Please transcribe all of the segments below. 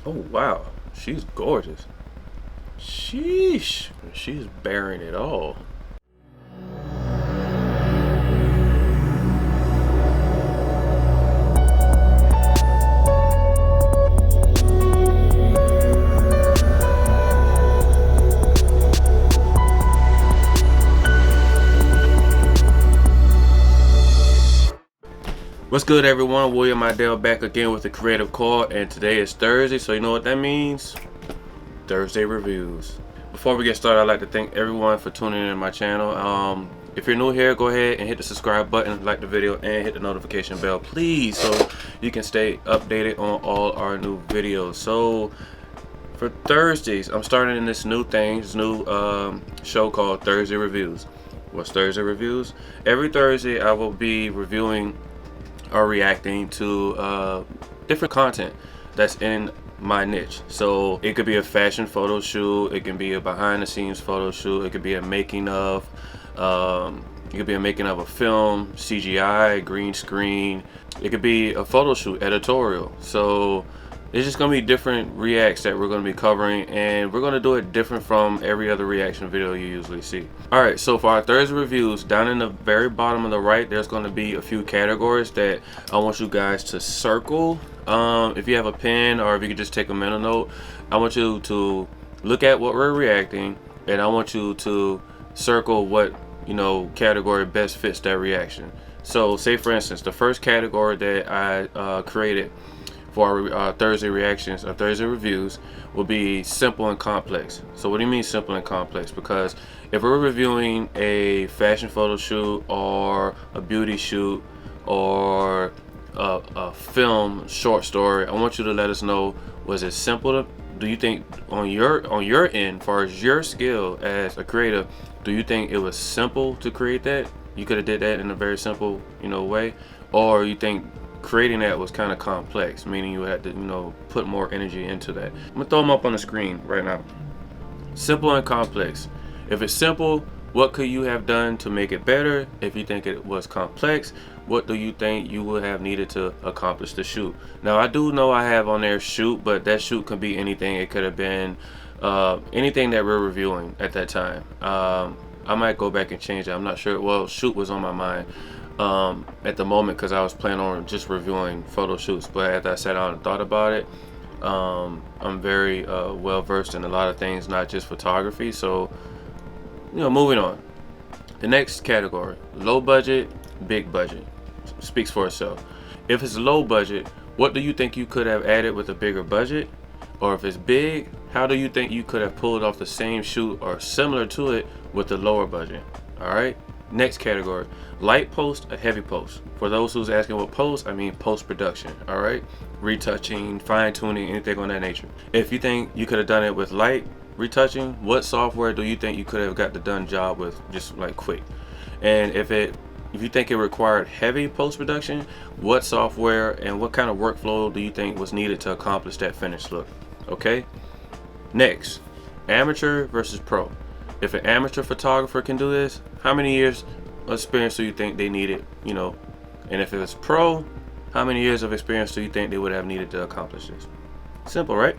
Oh wow, she's gorgeous. Sheesh, she's bearing it all. What's good, everyone? William Idell back again with the creative call, and today is Thursday, so you know what that means? Thursday reviews. Before we get started, I'd like to thank everyone for tuning in to my channel. If you're new here, go ahead and hit the subscribe button, like the video, and hit the notification bell, please, so you can stay updated on all our new videos. So for Thursdays, I'm starting this new thing, this new show called Thursday Reviews. What's Thursday Reviews? Every Thursday, I will be reviewing or reacting to different content that's in my niche. So it could be a fashion photo shoot, it can be a behind the scenes photo shoot, it could be a making of, it could be a making of a film, CGI, green screen, it could be a photo shoot, editorial. So it's just gonna be different reacts that we're gonna be covering, and we're gonna do it different from every other reaction video you usually see. All right, so for our Thursday reviews, down in the very bottom of the right, there's gonna be a few categories that I want you guys to circle. If you have a pen, or if you could just take a mental note, I want you to look at what we're reacting, and I want you to circle what, you know, category best fits that reaction. So say for instance, the first category that I created for our Thursday reactions or Thursday reviews will be simple and complex. So what do you mean simple and complex? Because if we're reviewing a fashion photo shoot or a beauty shoot or a film short story, I want you to let us know, was it simple to, do you think on your end, as far as your skill as a creator, do you think it was simple to create that? You could have did that in a very simple, you know, way, or you think creating that was kind of complex, meaning you had to, you know, put more energy into that. I'm gonna throw them up on the screen right now. Simple and complex. If it's simple, what could you have done to make it better? If you think it was complex, what do you think you would have needed to accomplish the shoot? Now I do know I have on there shoot, but that shoot could be anything. It could have been anything that we're reviewing at that time. I might go back and change it. I'm not sure. Well, shoot was on my mind at the moment because I was planning on just reviewing photo shoots, but after I sat down and thought about it, I'm very well versed in a lot of things, not just photography. So, you know, moving on. The next category, low budget, big budget, speaks for itself. If it's low budget, what do you think you could have added with a bigger budget? Or if it's big, how do you think you could have pulled off the same shoot or similar to it with a lower budget? All right. Next category, light post, a heavy post. For those who's asking what post, I mean post-production. All right, retouching, fine-tuning, anything on that nature. If you think you could have done it with light retouching, what software do you think you could have got the done job with just like quick? And if you think it required heavy post-production, what software and what kind of workflow do you think was needed to accomplish that finished look? Okay. Next, amateur versus pro. If an amateur photographer can do this, how many years of experience do you think they needed, you know? And if it's pro, how many years of experience do you think they would have needed to accomplish this? Simple, right?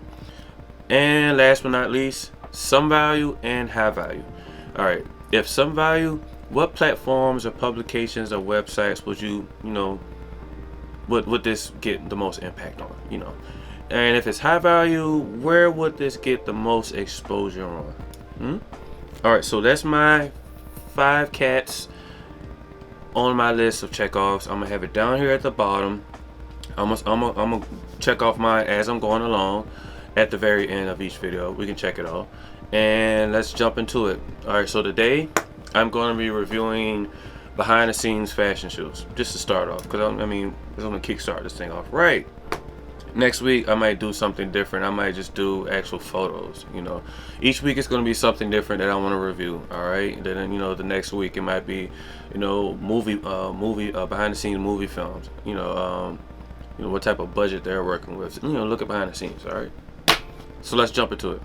And last but not least, some value and high value. All right, if some value, what platforms or publications or websites would you know, would this get the most impact on, you know? And if it's high value, where would this get the most exposure on? All right, so that's my 5 cats on my list of checkoffs. I'm gonna have it down here at the bottom. I'm gonna check off mine as I'm going along. At the very end of each video, we can check it all, and let's jump into it. All right, so today I'm going to be reviewing behind the scenes fashion shoots, just to start off, because I mean, it's gonna kickstart this thing off right. Next week I might do something different. I might just do actual photos, you know. Each week it's going to be something different that I want to review. All right, then, you know, the next week it might be, you know, movie behind the scenes movie films, you know, what type of budget they're working with, you know, look at behind the scenes. All right, so let's jump into it.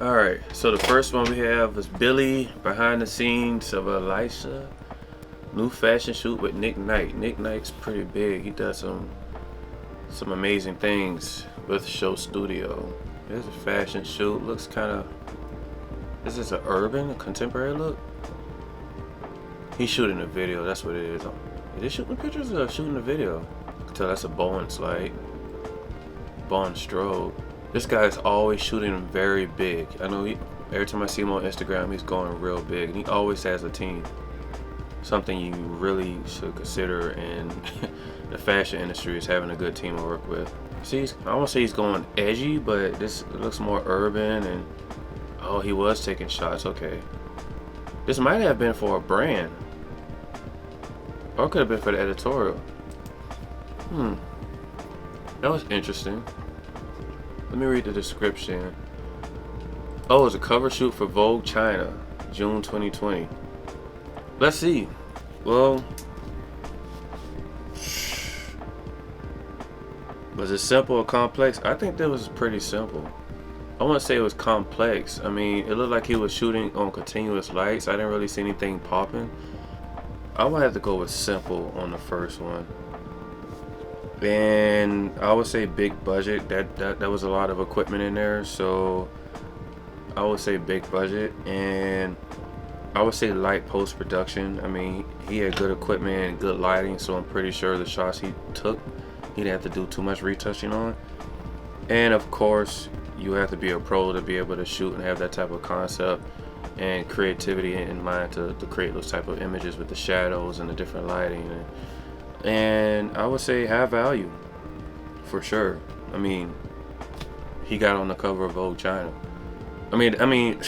All right, so the first one we have is Billy behind the scenes of Elisha new fashion shoot with Nick Knight. Nick Knight's pretty big. He does some some amazing things with Show Studio. There's a fashion shoot. Looks kind of. Is this an urban, a contemporary look? He's shooting a video. That's what it is. Is he shooting pictures or shooting a video? I can tell that's a Bowen slide. Bowen strobe. This guy's always shooting very big. I know every time I see him on Instagram, he's going real big. And he always has a team. Something you really should consider in the fashion industry is having a good team to work with. See, I won't say he's going edgy, but this looks more urban. And oh, he was taking shots. Okay, this might have been for a brand, or it could have been for the editorial. That was interesting. Let me read the description. Oh, it's a cover shoot for Vogue China, June 2020. Let's see. Well, was it simple or complex? I think that was pretty simple. I wouldn't say it was complex. I mean, it looked like he was shooting on continuous lights. I didn't really see anything popping. I would have to go with simple on the first one. And I would say big budget. That was a lot of equipment in there, so I would say big budget. And I would say light post-production. I mean, he had good equipment and good lighting, so I'm pretty sure the shots he took, he didn't have to do too much retouching on. And of course, you have to be a pro to be able to shoot and have that type of concept and creativity in mind to create those type of images with the shadows and the different lighting. And I would say high value, for sure. I mean, he got on the cover of Vogue China. I mean,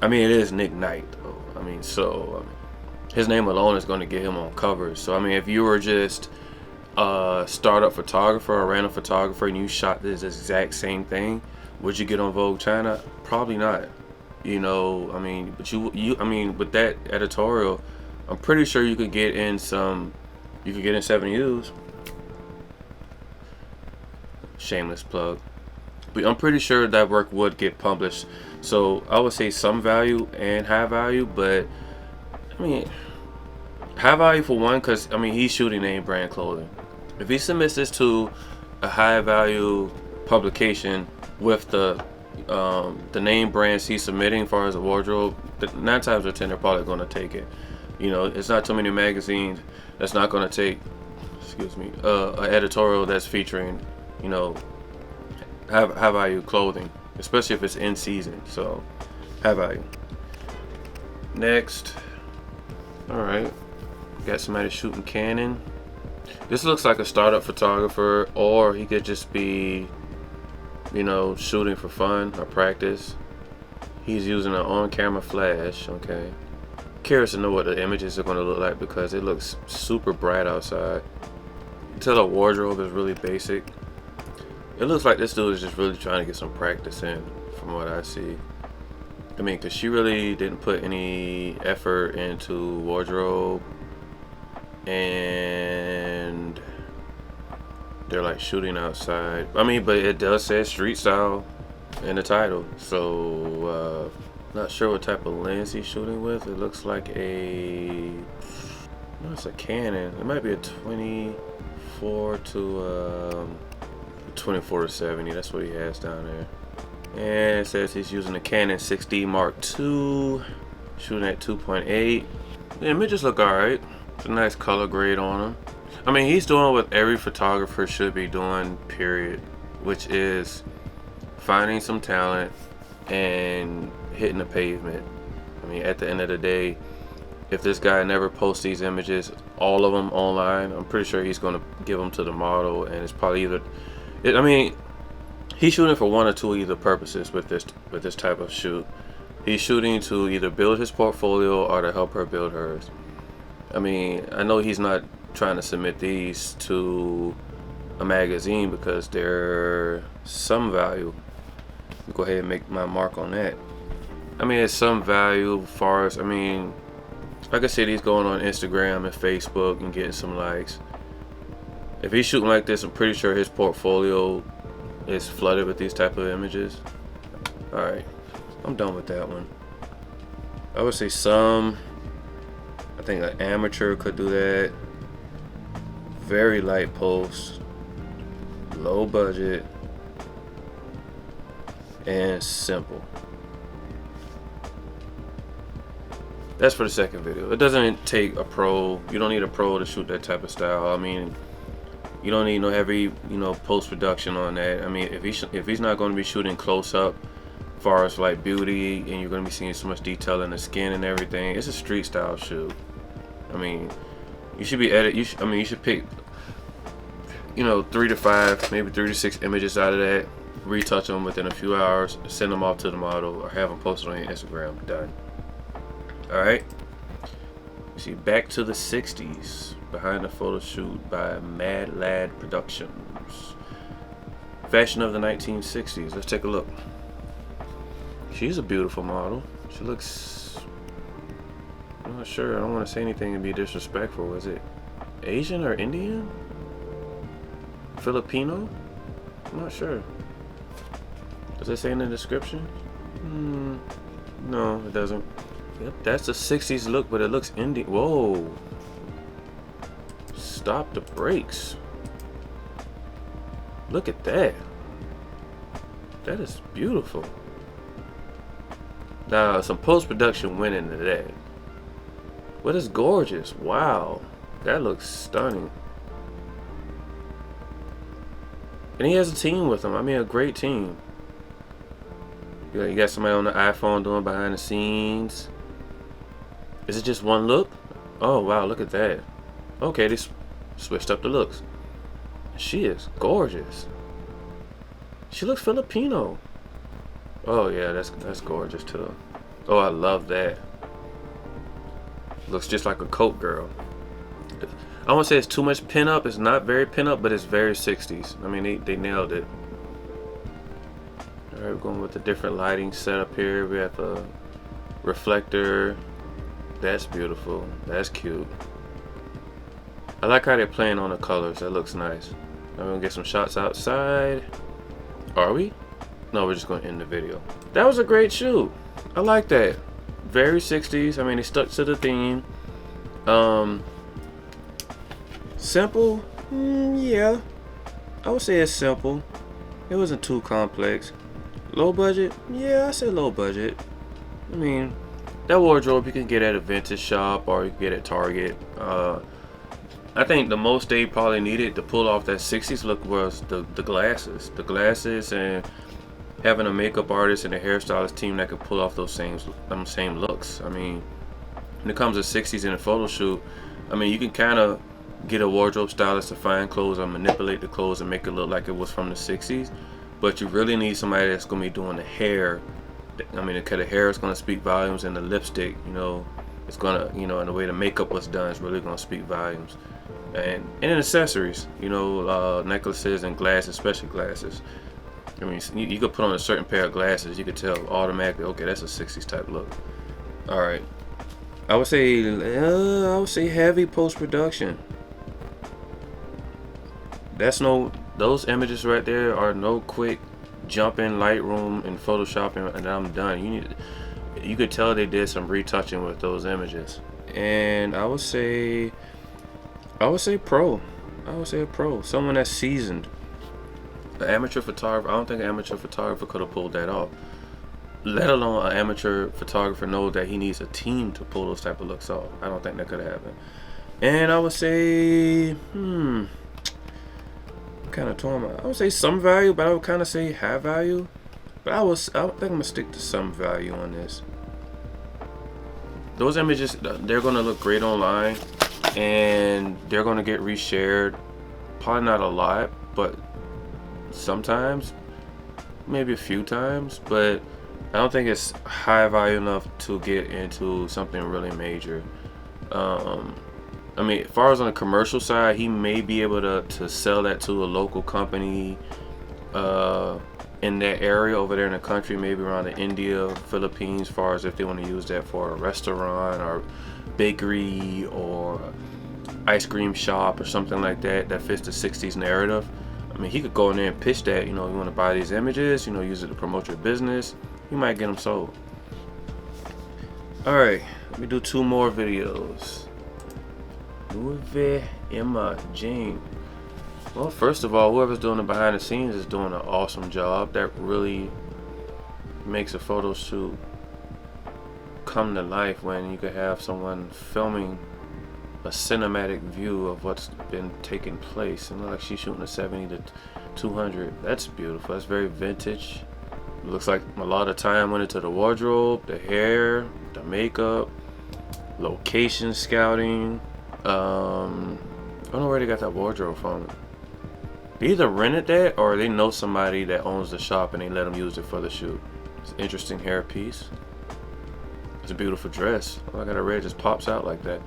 it is Nick Knight, though. I mean, so his name alone is going to get him on covers. So I mean, if you were just a startup photographer or random photographer and you shot this exact same thing, would you get on Vogue China? Probably not. You know, I mean, but I mean, with that editorial, I'm pretty sure you could get in some. You could get in 7Us. Shameless plug. But I'm pretty sure that work would get published. So I would say some value and high value, but I mean, high value for one, because I mean, he's shooting name brand clothing. If he submits this to a high value publication with the name brands he's submitting as far as a wardrobe, 9 times out of 10 they're probably going to take it. You know, it's not too many magazines that's not going to take, an editorial that's featuring, you know, high value clothing, especially if it's in season. So, high value. Next, all right, got somebody shooting Canon. This looks like a startup photographer, or he could just be, you know, shooting for fun or practice. He's using an on-camera flash. Okay. Curious to know what the images are going to look like because it looks super bright outside. You can tell the wardrobe is really basic. It looks like this dude is just really trying to get some practice in, from what I see. I mean, because she really didn't put any effort into wardrobe, and they're like shooting outside. I mean, but it does say street style in the title, so not sure what type of lens he's shooting with. It looks like no, it's a Canon. It might be a 24 to 70. That's what he has down there. And it says he's using a Canon 6D Mark II, shooting at 2.8. The images look alright. It's a nice color grade on them. I mean, he's doing what every photographer should be doing, period, which is finding some talent and hitting the pavement. I mean, at the end of the day, if this guy never posts these images, all of them online, I'm pretty sure he's going to give them to the model, and it's probably I mean, he's shooting for one or two either purposes with this type of shoot. He's shooting to either build his portfolio or to help her build hers. I mean, I know he's not trying to submit these to a magazine because they're some value. Go ahead and make my mark on that. I mean, it's some value as far as, I mean, like I said, he's going on Instagram and Facebook and getting some likes. If he's shooting like this, I'm pretty sure his portfolio is flooded with these type of images. Alright, I'm done with that one. I would say I think an amateur could do that. Very light post. low budget, and simple. That's for the second video. It doesn't take a pro. You don't need a pro to shoot that type of style. I mean, you don't need no heavy, post production on that. I mean, if he's not going to be shooting close up, as far as like beauty, and you're going to be seeing so much detail in the skin and everything, it's a street style shoot. I mean, you should be you should pick, 3 to 5, maybe 3 to 6 images out of that, retouch them within a few hours, send them off to the model, or have them posted on your Instagram. Done. Alright, see, back to the 60s, behind the photo shoot by Mad Lad Productions. Fashion of the 1960s. Let's take a look. She's a beautiful model. She looks, I'm not sure, I don't want to say anything and be disrespectful. Is it Asian or Indian? Filipino? I'm not sure. Does it say in the description? No, it doesn't. Yep, that's the 60s look, but it looks Indian. Whoa. Stop the brakes. Look at that. That is beautiful. Now, some post-production went into that. But it's gorgeous. Wow. That looks stunning. And he has a team with him. I mean, a great team. You got somebody on the iPhone doing behind the scenes. Is it just one look? Oh, wow, look at that. Okay, they switched up the looks. She is gorgeous. She looks Filipino. Oh, yeah, that's gorgeous, too. Oh, I love that. Looks just like a coat girl. I won't say it's too much pin-up. It's not very pin-up, but it's very 60s. I mean, they nailed it. Alright, we're going with the different lighting setup here. We have a reflector. That's beautiful. That's cute. I like how they're playing on the colors. That looks nice. I'm gonna get some shots outside. Are we? No, we're just gonna end the video. That was a great shoot. I like that. Very 60s. I mean, they stuck to the theme. Simple? Yeah. I would say it's simple. It wasn't too complex. Low budget? Yeah, I said low budget. I mean, that wardrobe you can get at a vintage shop or you can get at Target. I think the most they probably needed to pull off that 60s look was the glasses. The glasses, and having a makeup artist and a hairstylist team that could pull off those same looks. I mean, when it comes to 60s in a photo shoot, I mean, you can kind of get a wardrobe stylist to find clothes or manipulate the clothes and make it look like it was from the 60s. But you really need somebody that's going to be doing the hair. I mean, the hair is going to speak volumes, and the lipstick, it's going to, and the way the makeup was done is really going to speak volumes. And accessories, necklaces and glasses, especially glasses. I mean, you could put on a certain pair of glasses, you could tell automatically, okay, that's a 60s type look. All right, I would say heavy post-production. Those images right there are no quick jump in Lightroom and Photoshop and I'm done. You could tell they did some retouching with those images. And I would say pro. I would say a pro. Someone that's seasoned. An amateur photographer, I don't think an amateur photographer could have pulled that off. Let alone an amateur photographer knows that he needs a team to pull those type of looks off. I don't think that could have happened. And I would say, kind of torn. I would say some value, but I would kind of say high value. But I think I'm gonna stick to some value on this. Those images, they're gonna look great online, and they're gonna get reshared. Probably not a lot, but sometimes, maybe a few times. But I don't think it's high value enough to get into something really major. I mean, as far as on the commercial side, he may be able to sell that to a local company in that area over there in the country, maybe around the India, Philippines, as far as if they want to use that for a restaurant or bakery or ice cream shop or something like that that fits the 60s narrative. I mean, he could go in there and pitch that, you want to buy these images, use it to promote your business. You might get them sold. All right, let me do 2 more videos. Louis Imaging. Well, first of all, whoever's doing the behind the scenes is doing an awesome job. That really makes a photo shoot come to life when you could have someone filming a cinematic view of what's been taking place. And like she's shooting a 70 to 200. That's beautiful. That's very vintage. It looks like a lot of time went into the wardrobe, the hair, the makeup, location scouting. I don't know where they got that wardrobe from. They either rented that or they know somebody that owns the shop and they let them use it for the shoot. It's an interesting hair piece. It's a beautiful dress. Oh, I got a red just pops out like that.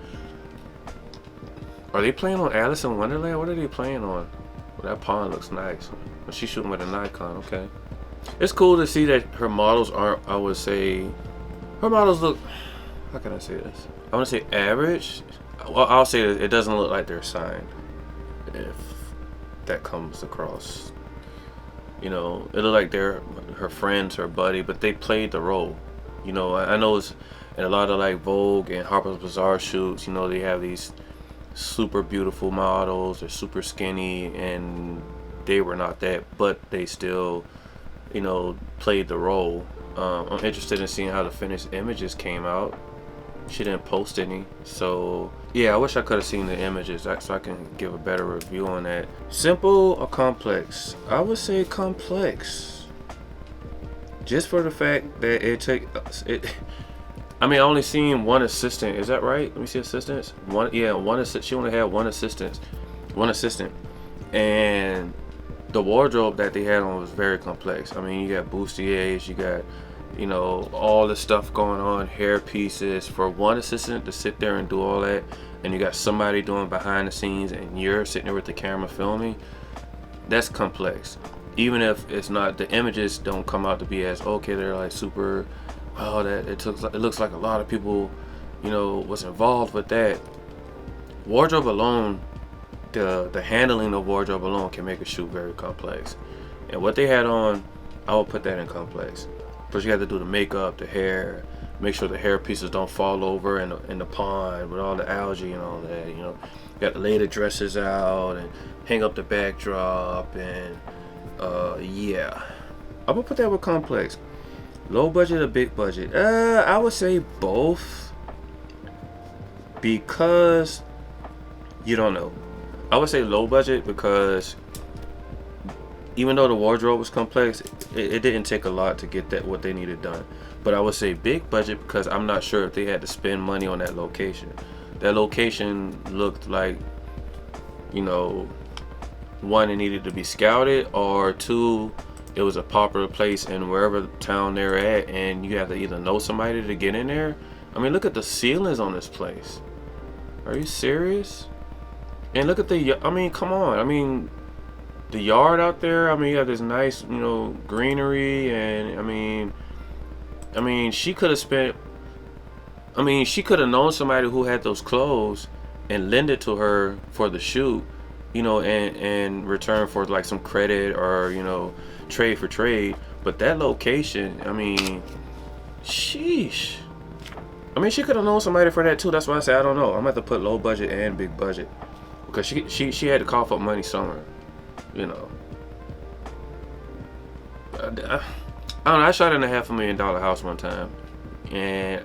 Are they playing on Alice in Wonderland? What are they playing on? Well, that pond looks nice. But she's shooting with a Nikon, okay. It's cool to see that her models aren't, I would say, her models look, how can I say this? I want to say average. Well, I'll say it doesn't look like they're signed. If that comes across. You know, it looked like they're her friends, her buddy, but they played the role. You know, I know it's in a lot of like Vogue and Harper's Bazaar shoots, you know, they have these super beautiful models, they're super skinny, and they were not that, but they still, you know, played the role. I'm interested in seeing how the finished images came out. She didn't post any, so yeah, I wish I could have seen the images so I can give a better review on that. Simple or complex? I would say complex. Just for the fact that I mean, I only seen one assistant. Is that right? Let me see assistants. One assistant. She only had one assistant, and the wardrobe that they had on was very complex. I mean, you got bustiers, you got, you know, all the stuff going on, hair pieces for one assistant to sit there and do all that, and you got somebody doing behind the scenes, and you're sitting there with the camera filming. That's complex. Even if it's not, the images don't come out to be as okay. They're like super. Wow, it looks like a lot of people, you know, was involved with that. Wardrobe alone, the handling of wardrobe alone can make a shoot very complex. And what they had on, I would put that in complex. But you have to do the makeup, the hair, make sure the hair pieces don't fall over in the pond with all the algae and all that. You know, you got to lay the dresses out and hang up the backdrop and yeah. I would put that with complex. Low budget or big budget? I would say both, because you don't know. I would say low budget because even though the wardrobe was complex, it didn't take a lot to get what they needed done. But I would say big budget because I'm not sure if they had to spend money on that location. That location looked like, you know, one, it needed to be scouted, or two, it was a popular place in wherever town they're at, and you have to either know somebody to get in there. I mean, look at the ceilings on this place. Are you serious? And look at I mean, come on. I mean, the yard out there, I mean, you have this nice, you know, greenery, and I mean, she could have she could have known somebody who had those clothes and lend it to her for the shoot, you know, and return for like some credit or, you know, trade for trade. But that location, I mean, sheesh. I mean, she could have known somebody for that too. That's why I say I don't know. I'm gonna have to put low budget and big budget because she had to cough up money somewhere, you know. I don't know. I shot in a $500,000 house one time, and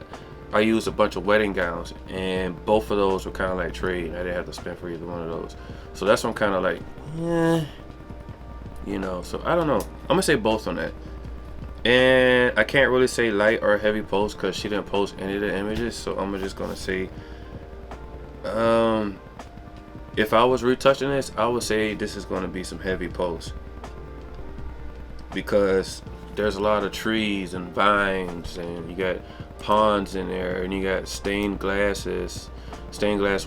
I used a bunch of wedding gowns, and both of those were kind of like trade. I didn't have to spend for either one of those, so that's what I'm kind of like, you know. So I don't know. I'm gonna say both on that, and I can't really say light or heavy post because she didn't post any of the images. So I'm just gonna say, if I was retouching this, I would say this is gonna be some heavy post because there's a lot of trees and vines, and you got ponds in there, and you got stained glass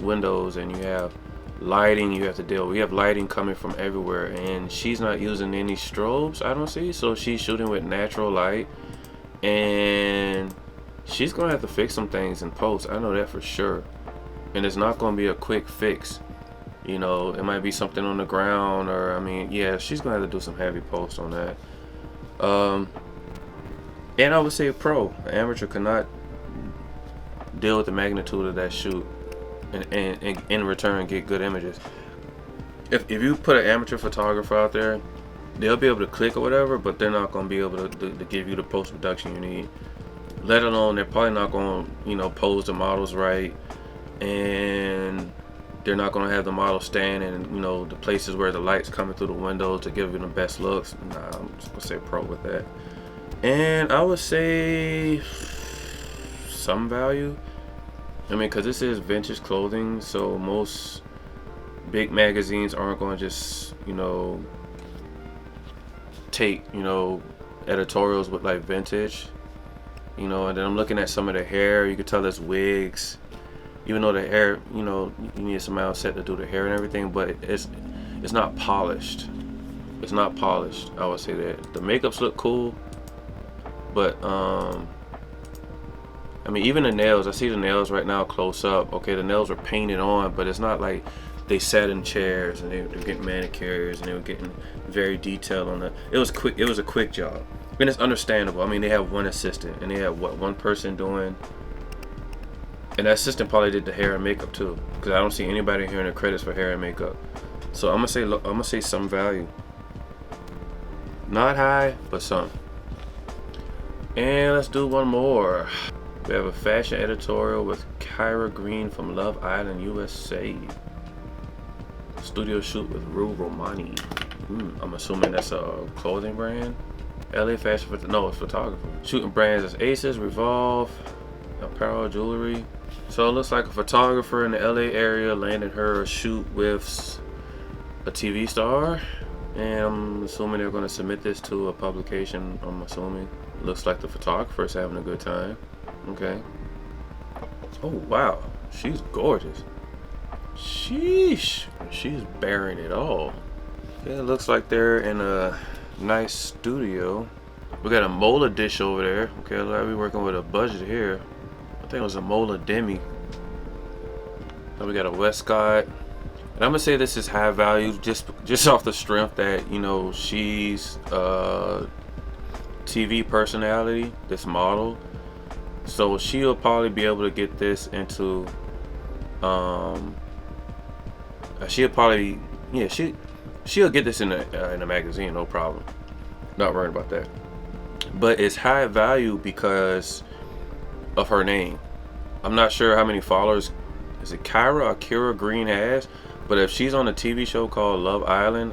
windows, and you have lighting you have to deal with. We have lighting coming from everywhere, and she's not using any strobes, I don't see. So she's shooting with natural light, and she's gonna have to fix some things in post. I know that for sure. And it's not gonna be a quick fix. You know, it might be something on the ground, or I mean, yeah, she's gonna have to do some heavy post on that. And I would say pro. An amateur cannot deal with the magnitude of that shoot and in return get good images. if you put an amateur photographer out there, they'll be able to click or whatever, but they're not going to be able to give you the post-production you need. Let alone, they're probably not going to, you know, pose the models right, and they're not going to have the model stand in, you know, the places where the light's coming through the window to give you the best looks. Nah, I'm just going to say pro with that. And I would say some value. I mean, because this is vintage clothing, so most big magazines aren't going to just, you know, take, you know, editorials with like vintage, you know. And then I'm looking at some of the hair. You can tell it's wigs, even though the hair, you know, you need somebody else set to do the hair and everything, but it's not polished. It's not polished. I would say that the makeups look cool, but I mean, even the nails, I see the nails right now close up. Okay, the nails are painted on, but it's not like they sat in chairs and they were getting manicures and they were getting very detailed on the. It was quick. It was a quick job, and it's understandable. I mean, they have one assistant and they have one person doing, and that assistant probably did the hair and makeup too, because I don't see anybody here in the credits for hair and makeup. So I'm gonna say some value, not high, but some. And let's do one more. We have a fashion editorial with Kyra Green from Love Island, USA. Studio shoot with Rue Romani. I'm assuming that's a clothing brand. LA fashion, no, it's photographer. Shooting brands as Aces, Revolve, apparel, jewelry. So it looks like a photographer in the LA area landed her a shoot with a TV star. And I'm assuming they're going to submit this to a publication, I'm assuming. Looks like the photographer's having a good time. Okay. Oh wow, she's gorgeous. Sheesh, she's bearing it all. Yeah, it looks like they're in a nice studio. We got a Mola dish over there. Okay, look like we're working with a budget here. I think it was a Mola Demi. Then we got a Westcott. And I'm gonna say this is high value just off the strength that, you know, she's a TV personality, this model. So she'll probably be able to get this into she'll probably, yeah, she'll get this in a magazine, no problem. Not worried about that. But it's high value because of her name. I'm not sure how many followers is it Kyra Green has, but if she's on a TV show called Love Island,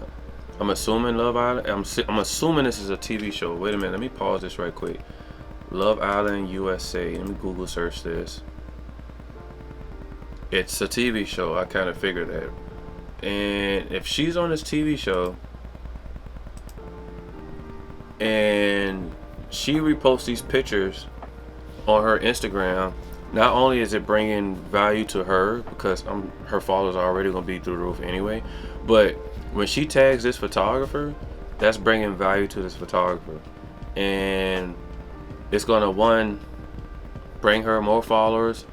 I'm assuming Love Island. I'm assuming this is a TV show. Wait a minute, let me pause this right quick. Love Island, USA. Let me Google search this. It's a TV show. I kind of figured that. And if she's on this TV show and she reposts these pictures on her Instagram, not only is it bringing value to her because her followers are already going to be through the roof anyway, but when she tags this photographer, that's bringing value to this photographer. And it's going to, one, bring her more followers,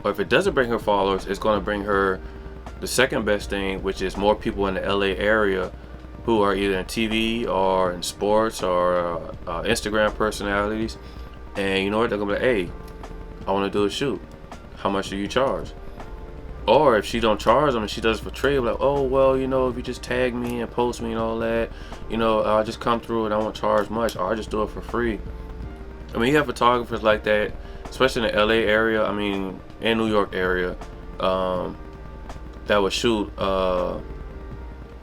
or if it doesn't bring her followers, it's going to bring her the second best thing, which is more people in the LA area who are either in TV or in sports or Instagram personalities. And you know what? They're going to be like, hey, I want to do a shoot. How much do you charge? Or if she don't charge them and she does it for trade, like, oh, well, you know, if you just tag me and post me and all that, you know, I'll just come through and I won't charge much, or I'll just do it for free. I mean, you have photographers like that, especially in the LA area, I mean, and New York area, that would shoot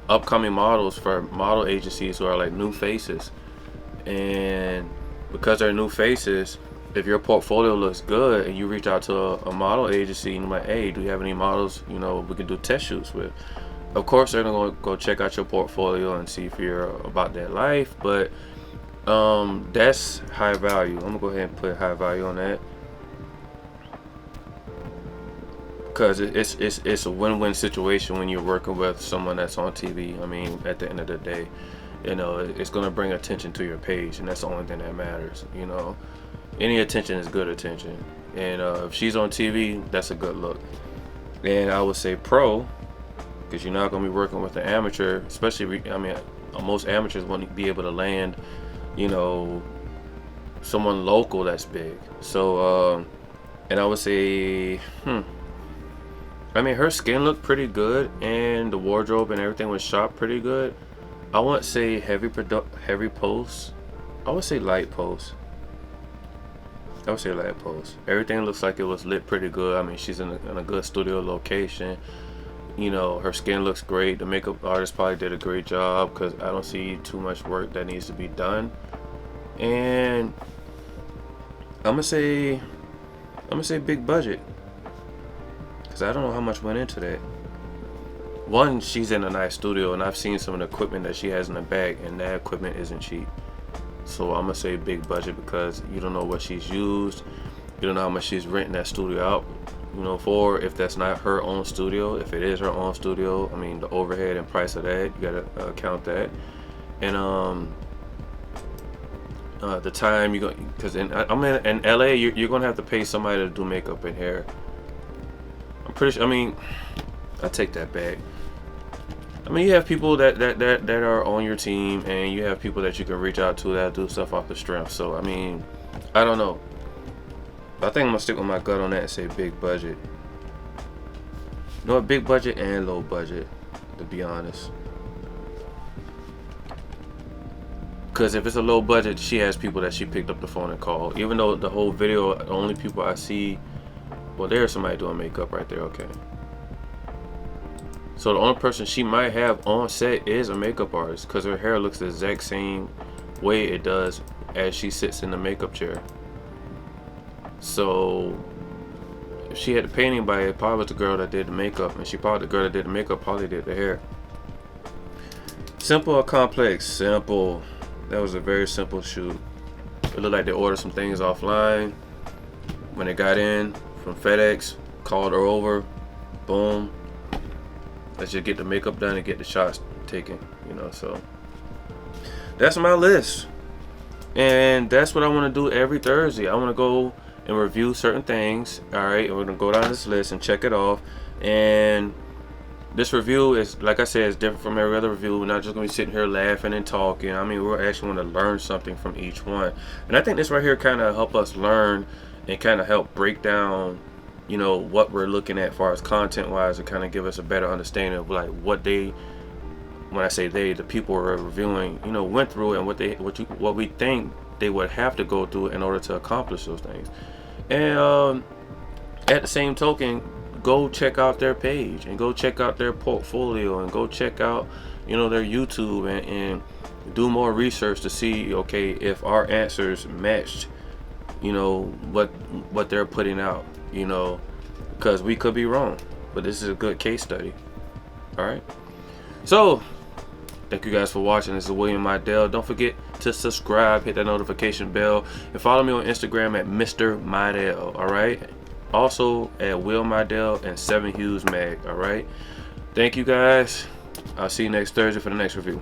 upcoming models for model agencies who are like new faces. And because they're new faces, if your portfolio looks good and you reach out to a model agency and you're like, hey, do you have any models, you know, we can do test shoots with? Of course, they're gonna go check out your portfolio and see if you're about that life, but that's high value. I'm gonna go ahead and put high value on that because it's a win-win situation when you're working with someone that's on TV. I mean, at the end of the day, you know, it's gonna bring attention to your page, and that's the only thing that matters. You know, any attention is good attention, and if she's on TV, that's a good look. And I would say pro, because you're not gonna be working with an amateur, especially. I mean, most amateurs want to be able to land, you know, someone local that's big. So and I would say I mean, her skin looked pretty good, and the wardrobe and everything was shot pretty good. I wouldn't say heavy post. I would say light post. Everything looks like it was lit pretty good. I mean, she's in a good studio location. You know, her skin looks great. The makeup artist probably did a great job, because I don't see too much work that needs to be done. And I'm gonna say big budget, because I don't know how much went into that. One, she's in a nice studio, and I've seen some of the equipment that she has in the bag, and that equipment isn't cheap. So I'm gonna say big budget, because you don't know what she's used. You don't know how much she's renting that studio out, you know, for. If that's not her own studio. If it is her own studio, I mean, the overhead and price of that, you gotta count that. And the time you go, because I'm in LA, you're gonna have to pay somebody to do makeup and hair. I'm pretty sure. I mean, I take that back. I mean, you have people that are on your team, and you have people that you can reach out to that do stuff off the strength. So I mean, I don't know. I think I'm gonna stick with my gut on that and say big budget. You know what? Big budget and low budget, to be honest. Because if it's a low budget, she has people that she picked up the phone and called. Even though the whole video, the only people I see, well, there's somebody doing makeup right there. Okay. So the only person she might have on set is a makeup artist, because her hair looks the exact same way it does as she sits in the makeup chair. So if she had to pay anybody, it probably was the girl that did the makeup, and the girl that did the makeup probably did the hair. Simple or complex? Simple. That was a very simple shoot. It looked like they ordered some things offline. When they got in from FedEx, called her over, boom. Let's just get the makeup done and get the shots taken, you know. So that's my list, and that's what I want to do every Thursday. I want to go and review certain things. All right, we're gonna go down this list and check it off. And this review is, like I said, is different from every other review. We're not just gonna be sitting here laughing and talking. I mean, we're actually want to learn something from each one, and I think this right here kind of help us learn and kind of help break down, you know, what we're looking at as far as content wise, to kind of give us a better understanding of like what they, when I say they, the people we're reviewing, you know, went through, and what we think they would have to go through in order to accomplish those things. And at the same token, go check out their page, and go check out their portfolio, and go check out, you know, their YouTube, and do more research to see, okay, if our answers matched, you know, what they're putting out. You know, because we could be wrong, but this is a good case study. All right, so thank you guys for watching. This is William Mydell. Don't forget to subscribe, hit that notification bell, and follow me on Instagram at Mr. Mydell. All right, also at Will Mydell and 7 Hughes Mag. All right, thank you guys. I'll see you next Thursday for the next review.